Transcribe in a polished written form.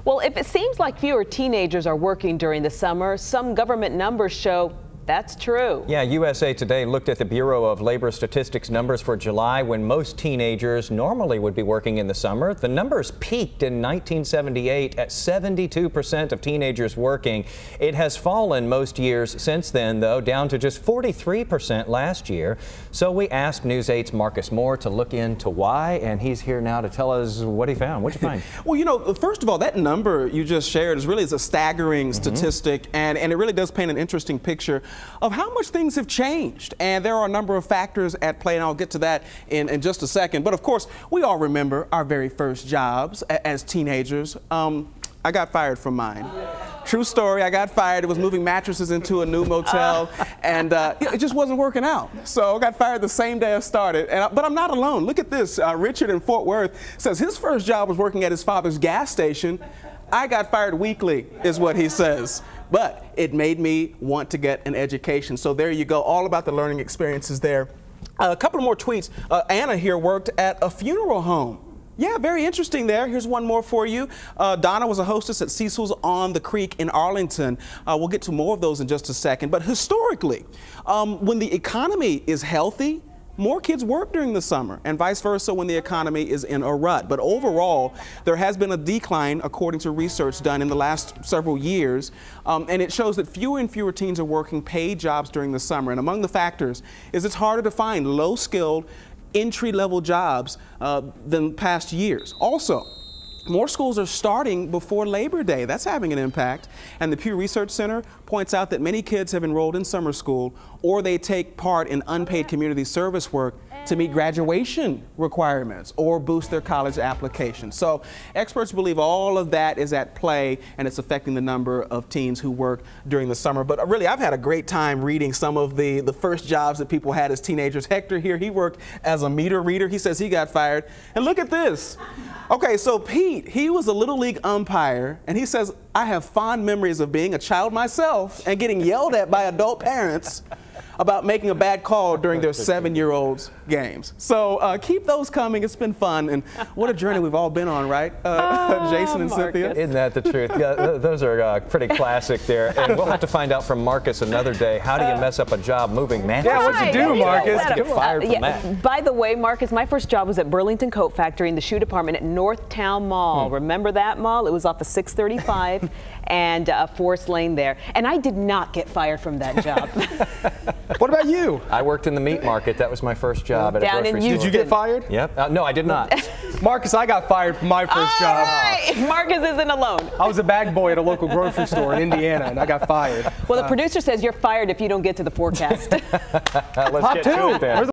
Well, if it seems like fewer teenagers are working during the summer, some government numbers show that's true. Yeah, USA Today looked at the Bureau of Labor Statistics numbers for July when most teenagers normally would be working in the summer. The numbers peaked in 1978 at 72% of teenagers working. It has fallen most years since then, though, down to just 43% last year. So we asked News 8's Marcus Moore to look into why, and he's here now to tell us what he found. What'd you find? Well, you know, first of all, that number you just shared is a staggering statistic, and it really does paint an interesting picture of how much things have changed. And there are a number of factors at play, and I'll get to that in just a second. But of course, we all remember our very first jobs as teenagers. I got fired from mine. True story, I got fired. It was moving mattresses into a new motel, and it just wasn't working out. So I got fired the same day I started. But I'm not alone. Look at this. Richard in Fort Worth says his first job was working at his father's gas station. I got fired weekly, is what he says. But it made me want to get an education. So there you go, all about the learning experiences there. A couple more tweets. Anna here worked at a funeral home. Yeah, very interesting there. Here's one more for you. Donna was a hostess at Cecil's on the Creek in Arlington. We'll get to more of those in just a second. But historically, when the economy is healthy, more kids work during the summer, and vice versa when the economy is in a rut. But overall, there has been a decline, according to research done in the last several years, and it shows that fewer and fewer teens are working paid jobs during the summer. And among the factors is it's harder to find low-skilled, entry-level jobs than past years. Also, more schools are starting before Labor Day. That's having an impact. And the Pew Research Center points out that many kids have enrolled in summer school, or they take part in unpaid community service work to meet graduation requirements or boost their college application. So experts believe all of that is at play, and it's affecting the number of teens who work during the summer. But really, I've had a great time reading some of the first jobs that people had as teenagers. Hector here, he worked as a meter reader. He says he got fired. And look at this. Okay, so Pete, he was a Little League umpire, and he says, I have fond memories of being a child myself and getting yelled at by adult parents about making a bad call during their 7-year-olds' games. So keep those coming. It's been fun, and what a journey we've all been on, right? Jason and Marcus. Cynthia? Isn't that the truth? Yeah, those are pretty classic there. And we'll have to find out from Marcus another day. How do you mess up a job moving mattresses? Yeah, what'd you do, Marcus? Get fired from that. By the way, Marcus, my first job was at Burlington Coat Factory in the shoe department at Northtown Mall. Remember that mall? It was off of 635 and Forest Lane there. And I did not get fired from that job. What about you? I worked in the meat market. That was my first job at a Down in grocery store. Did you get fired? Yep. No, I did not. Marcus, I got fired from my first job. Right. Marcus isn't alone. I was a bag boy at a local grocery store in Indiana, and I got fired. Well, the producer says you're fired if you don't get to the forecast. Let's get to it then.